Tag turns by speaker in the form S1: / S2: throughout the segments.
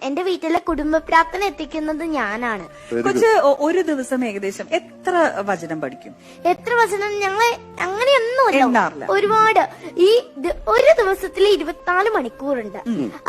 S1: എന്റെ വീട്ടിലെ കുടുംബ പ്രാർത്ഥന എത്തിക്കുന്നത് ഞാനാണ്.
S2: കൊച്ച് ഒരു ദിവസം ഏകദേശം എത്ര വചനം പഠിക്കും?
S1: എത്ര വചനം ഞങ്ങൾ അങ്ങനെയൊന്നുമില്ല,
S2: എണ്ണാറില്ല.
S1: ഒരുപാട്. ഒരു ദിവസത്തിൽ 24 മണിക്കൂറുണ്ട്.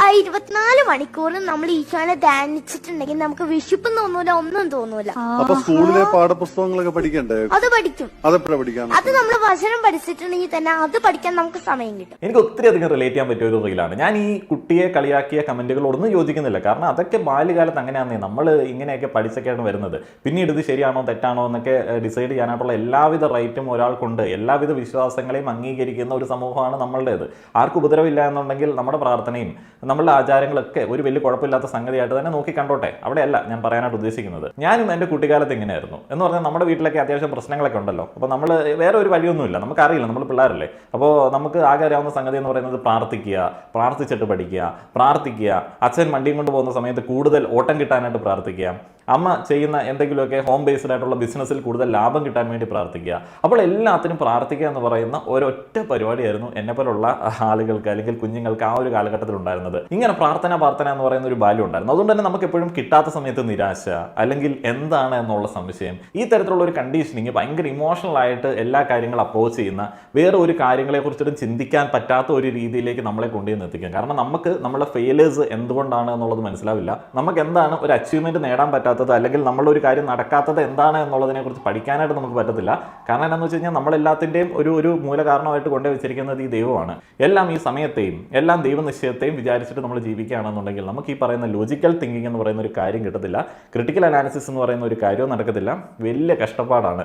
S1: ആ 24 മണിക്കൂറും നമ്മൾ ഈശോനെ ധ്യാനിച്ചിട്ടുണ്ടെങ്കിൽ നമുക്ക് വിശുപ്പും തോന്നൂല, ഒന്നും തോന്നൂല.
S3: അപ്പൊ സ്കൂളിലെ പാഠപുസ്തകങ്ങളൊക്കെ പഠിക്കണ്ടേ?
S1: അത് പഠിക്കും.
S3: അതെപ്പോഴാ പഠിക്കാൻ?
S1: അത് നമ്മൾ വചനം പഠിച്ചിട്ടുണ്ടെങ്കിൽ തന്നെ അത് പഠിക്കാൻ നമുക്ക് സമയം കിട്ടും.
S4: എനിക്ക് ഒത്തിരി അധികം റിലേറ്റ് ചെയ്യാൻ പറ്റിയ ഒരു റീലാണ്. ഞാൻ ഈ കുട്ടിയെ കളിയാക്കിയ കമന്റുകളോടൊന്നും യോജിക്കുന്നില്ല. കാരണം അതൊക്കെ ബാല്യകാലത്ത് അങ്ങനെയാണെന്നേ, നമ്മൾ ഇങ്ങനെയൊക്കെ പഠിച്ചൊക്കെയാണ് വരുന്നത്. പിന്നീട് ഇത് ശരിയാണോ തെറ്റാണോ എന്നൊക്കെ ഡിസൈഡ് ചെയ്യാനായിട്ടുള്ള എല്ലാവിധ റൈറ്റും ഒരാൾക്കുണ്ട്. എല്ലാവിധ വിശ്വാസങ്ങളെയും അംഗീകരിക്കുന്ന ഒരു സമൂഹമാണ് നമ്മളുടേത്. ആർക്കും ഉപദ്രവമില്ല എന്നുണ്ടെങ്കിൽ നമ്മുടെ പ്രാർത്ഥനയും നമ്മളുടെ ആചാരങ്ങളൊക്കെ ഒരു വലിയ കുഴപ്പമില്ലാത്ത സംഗതിയായിട്ട് തന്നെ നോക്കി കണ്ടോട്ടെ. അവിടെയല്ല ഞാൻ പറയാനായിട്ട് ഉദ്ദേശിക്കുന്നത്. ഞാനും എൻ്റെ കുട്ടിക്കാലത്ത് എങ്ങനെയായിരുന്നു എന്ന് പറഞ്ഞാൽ, നമ്മുടെ വീട്ടിലൊക്കെ അത്യാവശ്യം പ്രശ്നങ്ങളൊക്കെ ഉണ്ടല്ലോ. അപ്പോൾ നമ്മൾ വേറെ ഒരു വഴിയൊന്നുമില്ല, നമുക്കറിയില്ല, നമ്മൾ പിള്ളേരല്ലേ. അപ്പോൾ നമുക്ക് ആകെ അറിയാവുന്ന സംഗതി എന്ന് പറയുന്നത് പ്രാർത്ഥിക്കുക, പ്രാർത്ഥിച്ചിട്ട് പഠിക്കുക, പ്രാർത്ഥിക്കുക, അച്ഛൻ വണ്ടിയും കൊണ്ട് പോകുന്ന സമയത്ത് കൂടുതൽ ഓട്ടം കിട്ടാനായിട്ട് പ്രാർത്ഥിക്കുക, അമ്മ ചെയ്യുന്ന എന്തെങ്കിലുമൊക്കെ ഹോം ബേസ്ഡ് ആയിട്ടുള്ള ബിസിനസ്സിൽ കൂടുതൽ ലാഭം കിട്ടാൻ വേണ്ടി പ്രാർത്ഥിക്കുക. അപ്പോൾ എല്ലാത്തിനും പ്രാർത്ഥിക്കുക എന്ന് പറയുന്ന ഒരൊറ്റ പരിപാടിയായിരുന്നു എന്നെപ്പോലുള്ള ആളുകൾക്ക് അല്ലെങ്കിൽ കുഞ്ഞുങ്ങൾക്ക് ആ ഒരു കാലഘട്ടത്തിൽ ഉണ്ടായിരുന്നത്. ഇങ്ങനെ പ്രാർത്ഥന എന്ന് പറയുന്ന ഒരു ബാല്യം ഉണ്ടായിരുന്നു. അതുകൊണ്ട് തന്നെ നമുക്ക് എപ്പോഴും കിട്ടാത്ത സമയത്ത് നിരാശ അല്ലെങ്കിൽ എന്താണ് എന്നുള്ള സംശയം, ഈ തരത്തിലുള്ള ഒരു കണ്ടീഷനിങ് ഭയങ്കര ഇമോഷണൽ ആയിട്ട് എല്ലാ കാര്യങ്ങളും അപ്രോച്ച് ചെയ്യുന്ന, വേറെ ഒരു കാര്യങ്ങളെ കുറിച്ചിട്ടും ചിന്തിക്കാൻ പറ്റാത്ത ഒരു രീതിയിലേക്ക് നമ്മളെ കൊണ്ടുവന്ന് എത്തിക്കും. കാരണം നമുക്ക് നമ്മുടെ ഫെയിലേഴ്സ് എന്തുകൊണ്ടാണ് എന്നുള്ളത് മനസ്സിലാവില്ല. നമുക്ക് എന്താണ് ഒരു അച്ചീവ്മെന്റ് നേടാൻ പറ്റാത്തത് അല്ലെങ്കിൽ നമ്മളൊരു കാര്യം നടക്കാത്തത് എന്താണ് എന്നുള്ളതിനെ കുറിച്ച് പഠിക്കാനായിട്ട് നമുക്ക് പറ്റത്തില്ല. കാരണം എന്താണെന്ന് വെച്ച് കഴിഞ്ഞാൽ നമ്മളെല്ലാത്തിൻ്റെയും ഒരു മൂല കാരണമായിട്ട് കൊണ്ടു വെച്ചിരിക്കുന്നത് ഈ ദൈവമാണ്. എല്ലാം ഈ സമയത്തെയും എല്ലാം ദൈവനിശ്ചയത്തെയും വിചാരിച്ചിട്ട് നമ്മൾ ജീവിക്കുകയാണെന്നുണ്ടെങ്കിൽ നമുക്ക് ഈ പറയുന്ന ലോജിക്കൽ തിങ്കിങ് എന്ന് പറയുന്ന ഒരു കാര്യം കിട്ടത്തില്ല. ക്രിട്ടിക്കൽ അനാലിസിസ് എന്ന് പറയുന്ന ഒരു കാര്യവും നടക്കത്തില്ല. വലിയ കഷ്ടപ്പാടാണ്.